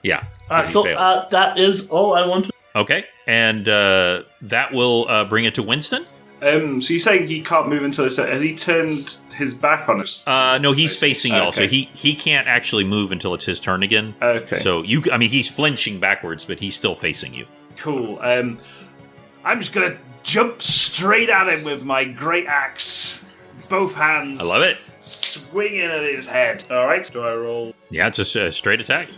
Yeah. All right, cool. That is all I wanted. Okay, and that will bring it to Winston. So you're saying he can't move until his turn. Has he turned his back on us? No, he's facing y'all, Okay. so he can't actually move until it's his turn again. Okay. So he's flinching backwards, but he's still facing you. Cool. I'm just gonna jump straight at him with my great axe. Both hands. I love it. Swinging at his head. Alright, do I roll? Yeah, it's a straight attack.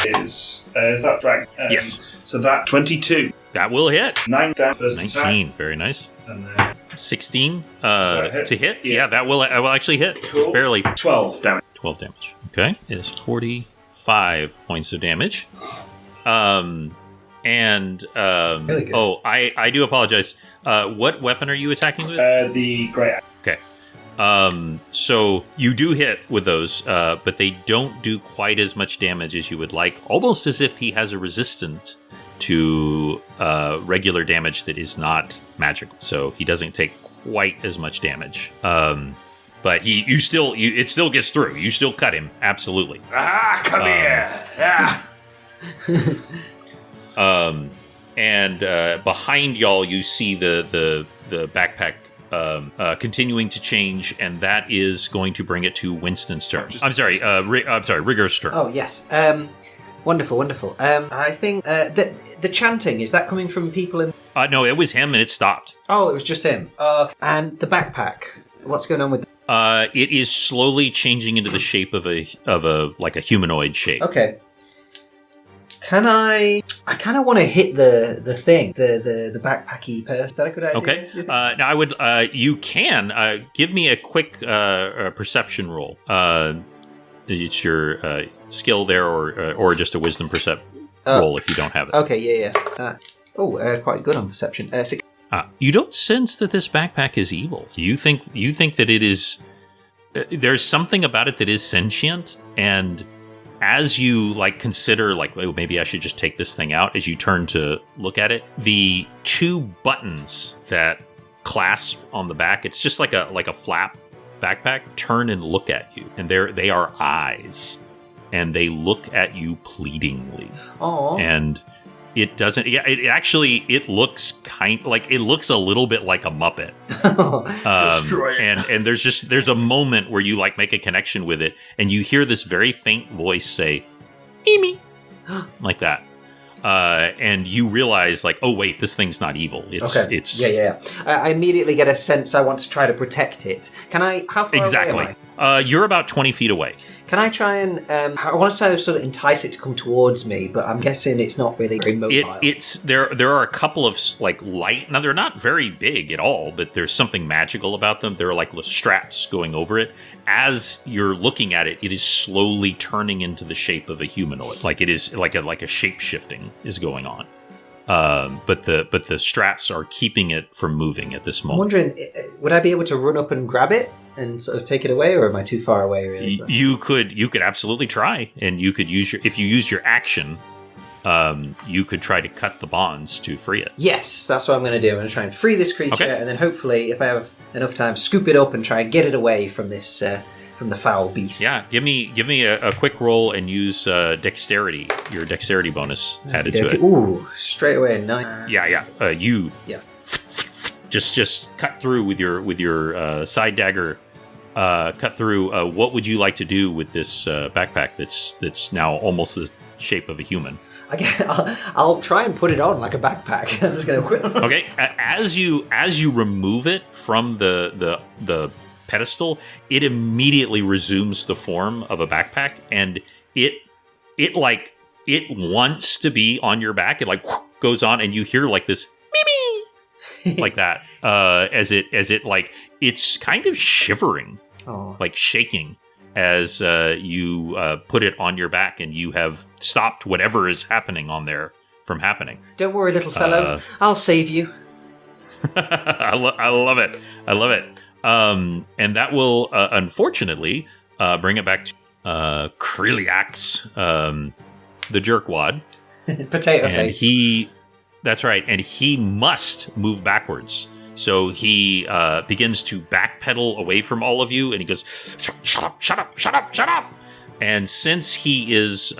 Is that drag? Yes. So that 22. That will hit. 9 down first 19, attack. very nice. And then 16 hit? to hit. Yeah. Yeah, that will actually hit. Cool. Just barely. 12 damage. 12 damage. Okay. It is 45 points of damage. Really good. Oh, I do apologize. What weapon are you attacking with? The great axe. Okay. So you do hit with those, but they don't do quite as much damage as you would like. Almost as if he has a resistant to regular damage that is not magical. So he doesn't take quite as much damage. But it still gets through. You still cut him. Absolutely. Ah, come here. Yeah. And behind y'all, you see the backpack continuing to change, and that is going to bring it to Winston's turn. I'm sorry, Rigger's turn. Oh, yes. Wonderful. I think the chanting, is that coming from people in... No, it was him, and it stopped. Oh, it was just him. And the backpack, what's going on with... It is slowly changing into the shape of a humanoid shape. Okay. I kind of want to hit the thing, the backpacky person. Is that a good idea? Okay. Now I would. You can give me a quick perception roll. it's your skill there, or just a wisdom percept roll if you don't have it. Okay, yeah. Quite good on perception. 6. You don't sense that this backpack is evil. You think that it is. There's something about it that is sentient, and as you consider maybe I should just take this thing out. As you turn to look at it, the 2 buttons that clasp on the back, it's just like a flap backpack, turn and look at you, and they are eyes, and they look at you pleadingly. Aww. And it doesn't. Yeah, it looks it looks a little bit like a Muppet. Destroy it. And there's a moment where you make a connection with it, and you hear this very faint voice say, "Mimi," like that. And you realize, oh wait, this thing's not evil. It's Yeah. I immediately get a sense I want to try to protect it. Can I? How far away am I? You're about 20 feet away. Can I try and? I want to try to sort of entice it to come towards me, but I'm guessing it's not really very mobile. There are a couple of light. Now they're not very big at all, but there's something magical about them. There are straps going over it. As you're looking at it, it is slowly turning into the shape of a humanoid. It is like a shape shifting is going on. But the straps are keeping it from moving at this moment. I'm wondering, would I be able to run up and grab it and sort of take it away, or am I too far away? Really, you could absolutely try, and you could if you use your action, you could try to cut the bonds to free it. Yes, that's what I'm going to do. I'm going to try and free this creature, and then hopefully, if I have enough time, scoop it up and try and get it away from this from the foul beast. Yeah, give me a quick roll and use dexterity. Your dexterity bonus added to it. Ooh, straight away 9. Yeah. You just cut through with your side dagger. Cut through. What would you like to do with this backpack that's now almost the shape of a human? I'll try and put it on like a backpack. I'm just going to. Okay, as you remove it from the pedestal, it immediately resumes the form of a backpack, and it wants to be on your back. It goes on, and you hear this mimi like that as it it's kind of shivering, shaking as you put it on your back, and you have stopped whatever is happening on there from happening. Don't worry, little fellow. I'll save you. I love it. I love it. And that will, unfortunately, bring it back to Kriliax, the jerkwad. Potato face. That's right, and he must move backwards. So he begins to backpedal away from all of you, and he goes, shut up. And since he is,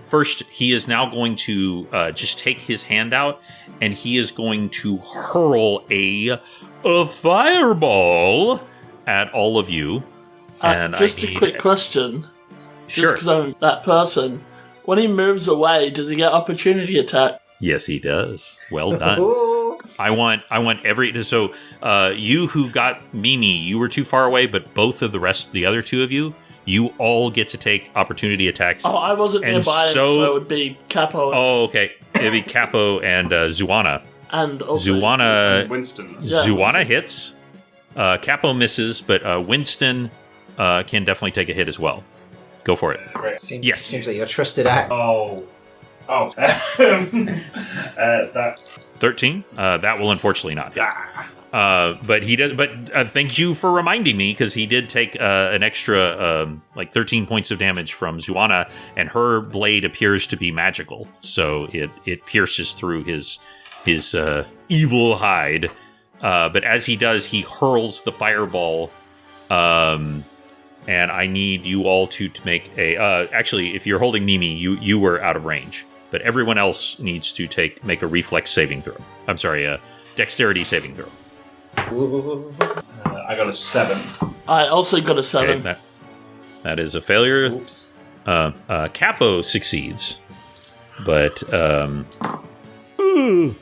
first, he is now going to just take his hand out, and he is going to hurl a fireball at all of you. And just a quick question. Sure. Just because I'm that person. When he moves away, does he get opportunity attack? Yes, he does. Well done. I want so you who got Mimi, you were too far away, but both of the other 2 of you all get to take opportunity attacks. Oh, I wasn't nearby, so it would be Capo. Oh, okay. It'd be Capo and Zuana. And also Zuana, Winston. Yeah. Zuana hits. Capo misses, but Winston can definitely take a hit as well. Go for it. Seems like your trusted act. Oh. That 13. That will unfortunately not hit. But he does. But thank you for reminding me, because he did take an extra 13 points of damage from Zuana, and her blade appears to be magical, so it pierces through his evil hide. But as he does, he hurls the fireball. And I need you all to make a. Actually, if you're holding Mimi, you were out of range. But everyone else needs to make a reflex saving throw. I'm sorry, a dexterity saving throw. I got a 7. I also got a 7. Okay, that is a failure. Oops. Capo succeeds, but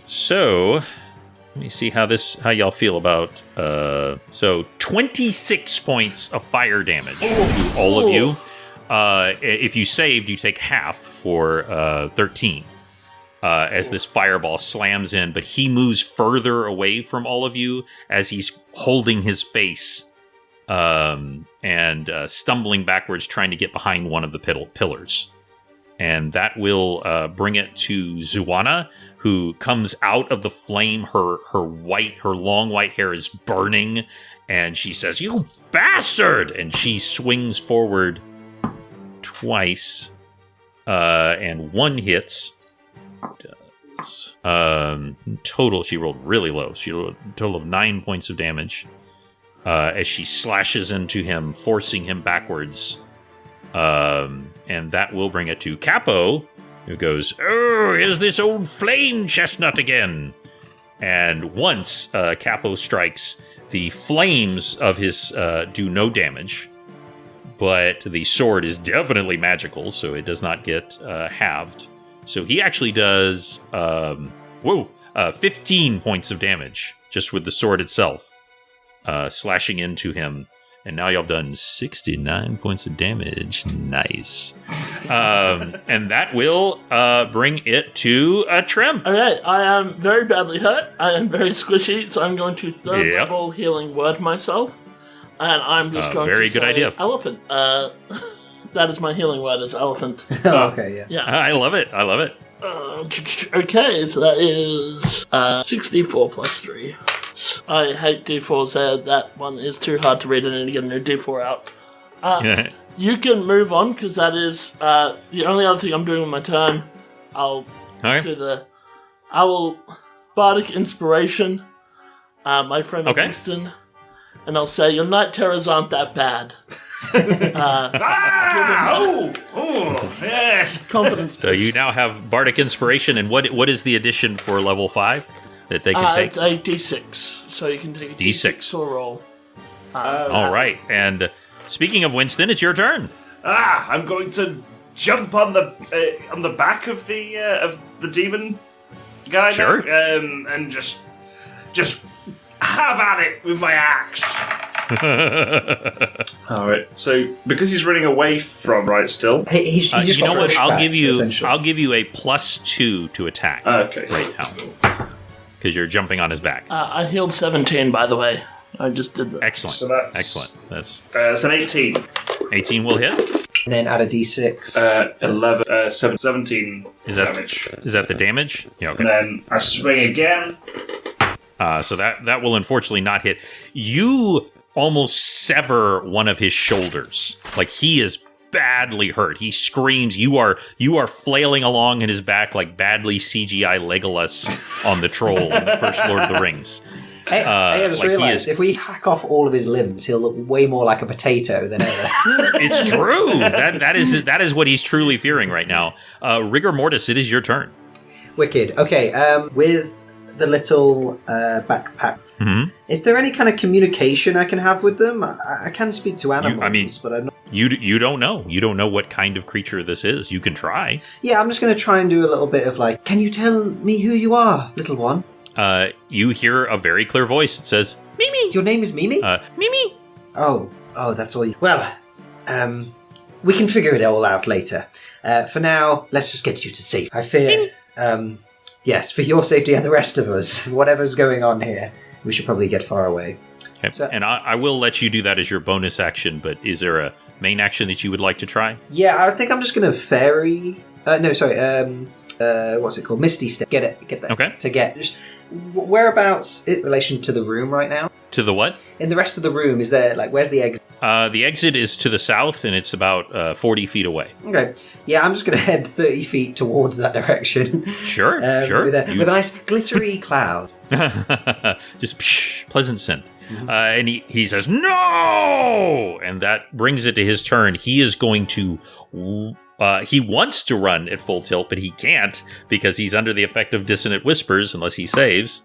so let me see how y'all feel about. So 26 points of fire damage to all of you. If you saved, you take half for 13. As this fireball slams in, but he moves further away from all of you as he's holding his face and stumbling backwards, trying to get behind one of the pillars. And that will bring it to Zuana, who comes out of the flame. Her long white hair is burning, and she says, "You bastard!" And she swings forward twice, and one hits. Total, she rolled really low. She rolled a total of 9 points of damage as she slashes into him, forcing him backwards. And that will bring it to Capo, who goes, "Oh, is this old flame chestnut again?" And once Capo strikes, the flames of his do no damage, but the sword is definitely magical, so it does not get halved. So he actually does 15 points of damage just with the sword itself, slashing into him. And now y'all done 69 points of damage. Nice. And that will bring it to Trimp. Okay, I am very badly hurt. I am very squishy, so I'm going to third level healing word myself. And I'm just going very to good say idea. elephant. That is my healing word, is elephant. Okay, yeah. I love it. Okay, so that is 64 plus 3. I hate D4s there. That one is too hard to read. I need to get a new D4 out. You can move on, because that is the only other thing I'm doing with my turn. I'll do I will Bardic Inspiration, my friend Winston, and I'll say, "Your night terrors aren't that bad." Yes. Confidence. So you now have Bardic Inspiration, and what is the addition for level 5 that they can take? It's a D6, so you can take a D6 or roll. All right, and speaking of Winston, it's your turn. I'm going to jump on the back of the demon guy. Sure. Now, and just have at it with my axe. All right. So because he's running away from still. He's just you know what? I'll give you a +2 to attack. Okay. Right now, because you're jumping on his back. I healed 17, by the way. I just did that. Excellent. So that's excellent. That's it's an 18. 18 will hit. And then add a d6. 11, 17 damage. Is that the damage? Yeah. Okay. And then I swing again. So that will unfortunately not hit. You almost sever one of his shoulders. Like, he is badly hurt. He screams. You are flailing along in his back like badly CGI Legolas on the troll in the first Lord of the Rings. Hey, I just realised, if we hack off all of his limbs, he'll look way more like a potato than ever. It's true. That is what he's truly fearing right now. Rigamortis, it is your turn. Wicked. Okay, with the little backpack, is there any kind of communication I can have with them? I can speak to animals, but I'm not... You don't know. You don't know what kind of creature this is. You can try. Yeah, I'm just going to try and do a little bit of like, can you tell me who you are, little one? You hear a very clear voice. It says, "Mimi." Your name is Mimi? Mimi. Oh, that's all you... Well, we can figure it all out later. For now, let's just get you to safety. I fear, yes, for your safety and the rest of us, whatever's going on here, we should probably get far away. Okay. So, and I will let you do that as your bonus action, but is there a main action that you would like to try? Yeah, I think I'm just going to fairy... what's it called? Misty Step. Get that. Okay. To get... Whereabouts in relation to the room right now? To the what? In the rest of the room, is there, like, where's the exit? The exit is to the south, and it's about 40 feet away. Okay. Yeah, I'm just going to head 30 feet towards that direction. Sure. With a nice glittery cloud. Just pleasant scent. And he says, "No!" And that brings it to his turn. He is going to... he wants to run at full tilt, but he can't because he's under the effect of dissonant whispers unless he saves,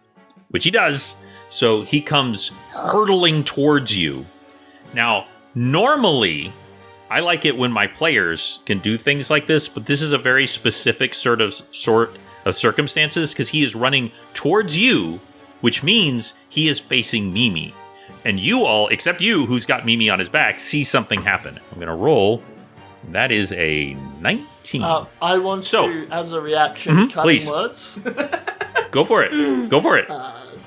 which he does. So he comes hurtling towards you. Now, normally, I like it when my players can do things like this, but this is a very specific sort of circumstances because he is running towards you, which means he is facing Mimi. And you all, except you, who's got Mimi on his back, see something happen. I'm going to roll. That is a 19. I want to, as a reaction, cutting please. words. Go for it. Go for it.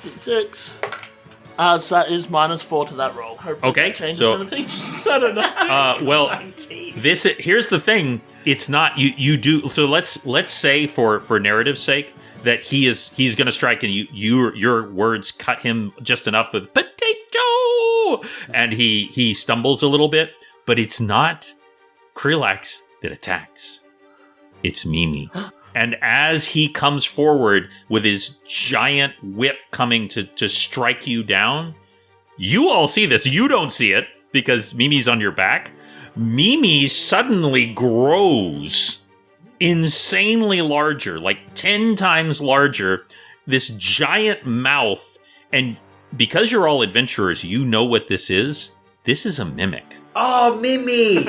D6. So that is -4 to that roll. Hopefully Okay, that changes so- anything. I don't know. Well, 19. here's the thing. It's not you do. So let's say for narrative's sake that he's going to strike, and your words cut him just enough with potato, and he stumbles a little bit. But it's not Krilax that attacks. It's Mimi. And as he comes forward with his giant whip coming to strike you down, you all see this. You don't see it because Mimi's on your back. Mimi suddenly grows insanely larger, like 10 times larger, this giant mouth. And because you're all adventurers, you know what this is. This is a mimic. Oh, Mimi!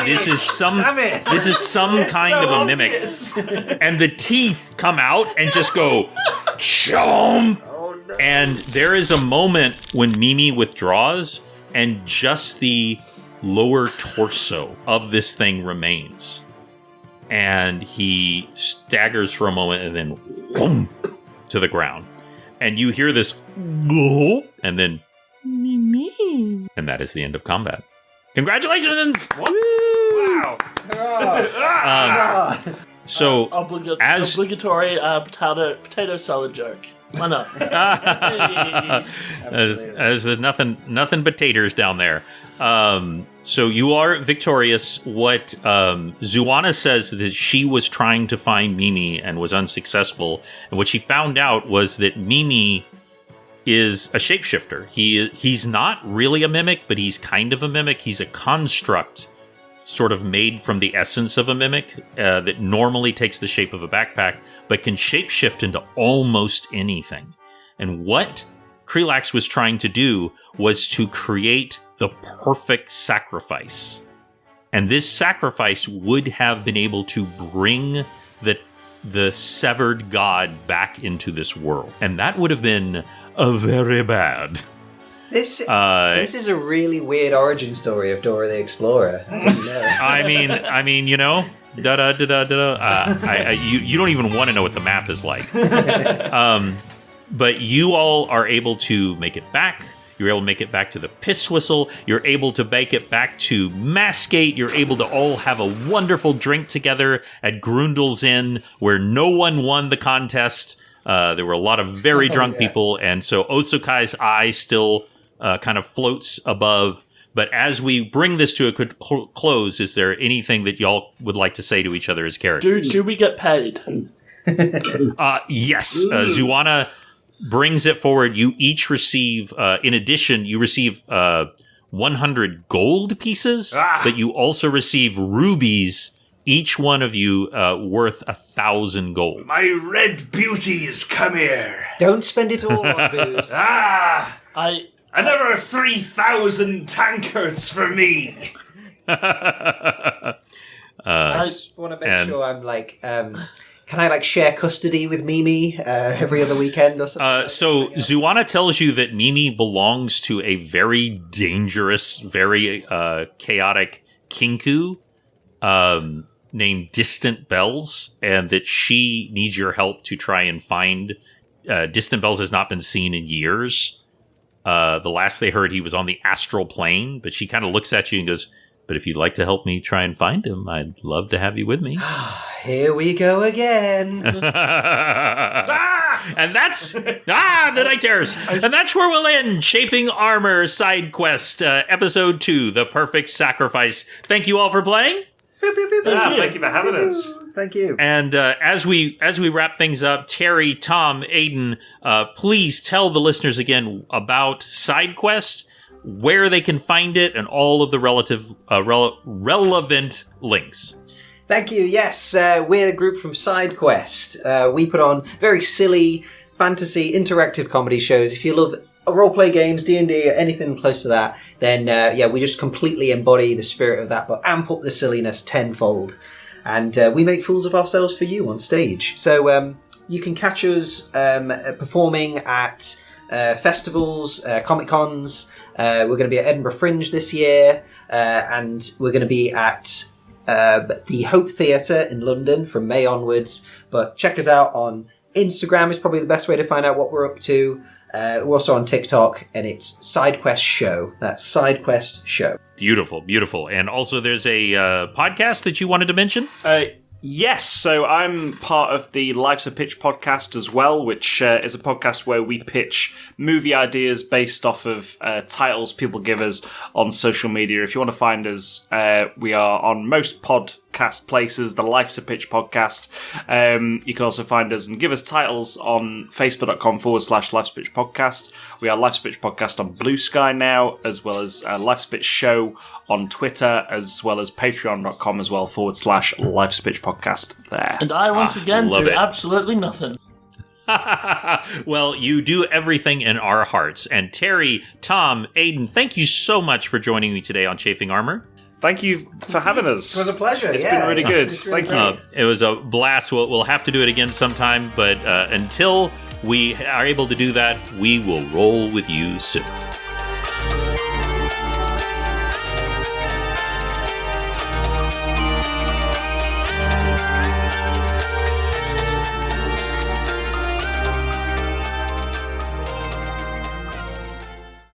This is some Damn it. This is some kind of a mimic. And the teeth come out and just go chomp. Oh, no. And there is a moment when Mimi withdraws and just the lower torso of this thing remains. And he staggers for a moment and then whoom, to the ground. And you hear this and then Mimi. And that is the end of combat. Congratulations! Wow. So as obligatory potato salad joke. Why not? as there's nothing but taters down there. So you are victorious. What Zuana says that she was trying to find Mimi and was unsuccessful, and what she found out was that Mimi is a shapeshifter. He's not really a mimic, but he's kind of a mimic. He's a construct sort of made from the essence of a mimic that normally takes the shape of a backpack, but can shapeshift into almost anything. And what Krilax was trying to do was to create the perfect sacrifice. And this sacrifice would have been able to bring the severed god back into this world. And that would have been very bad. This is a really weird origin story of Dora the Explorer. I didn't know. I mean, you know, you don't even want to know what the math is like. But you all are able to make it back. You're able to make it back to the Piss Whistle. You're able to make it back to Mascate. You're able to all have a wonderful drink together at Grundle's Inn, where no one won the contest. There were a lot of very drunk people, and so Otsukai's eye still kind of floats above. But as we bring this to a close, is there anything that y'all would like to say to each other as characters? Do we get paid? Yes. Zuana brings it forward. You each receive, in addition, you receive 100 gold pieces, but you also receive rubies, each one of you worth 1,000 gold. My red beauties, come here. Don't spend it all on booze. Another 3,000 tankards for me. I just want to make sure I'm like, can I like share custody with Mimi every other weekend or something? So Zuana tells you that Mimi belongs to a very dangerous, very chaotic kinku named Distant Bells, and that she needs your help to try and find. Distant Bells has not been seen in years. The last they heard, he was on the astral plane, but she kind of looks at you and goes, but if you'd like to help me try and find him, I'd love to have you with me. Here we go again. And that's the Night Terrors. And that's where we'll end Chafing Armor side quest, episode 2, The Perfect Sacrifice. Thank you all for playing. Thank you for having us. Thank you. And as we wrap things up, Terri, Tom, Aiden, please tell the listeners again about side quests, where they can find it, and all of the relevant links. Thank you. Yes, we're a group from SideQuest. We put on very silly fantasy interactive comedy shows. If you love roleplay games, D&D, or anything close to that, then we just completely embody the spirit of that, but amp up the silliness tenfold. And we make fools of ourselves for you on stage. So you can catch us performing at festivals, Comic-Cons. We're going to be at Edinburgh Fringe this year, and we're going to be at the Hope Theatre in London from May onwards. But check us out on Instagram is probably the best way to find out what we're up to. We're also on TikTok, and it's SideQuest Show. That's SideQuest Show. Beautiful, beautiful. And also there's a podcast that you wanted to mention? Yes, so I'm part of the Life's a Pitch podcast as well, which is a podcast where we pitch movie ideas based off of titles people give us on social media. If you want to find us, we are on most podcast places, the Life's a Pitch podcast. You can also find us and give us titles on facebook.com/Life's a Pitch podcast. We are Life's a Pitch podcast on Blue Sky now, as well as Life's a Pitch show on Twitter, as well as patreon.com as well /Life's a Pitch podcast there. And I once again do absolutely nothing. Well, you do everything in our hearts. And Terri, Tom, Aiden, thank you so much for joining me today on Chafing Armor. Thank you for having us. It was a pleasure. It's been really good. Really Thank you. It was a blast. We'll have to do it again sometime, but until we are able to do that, we will roll with you soon.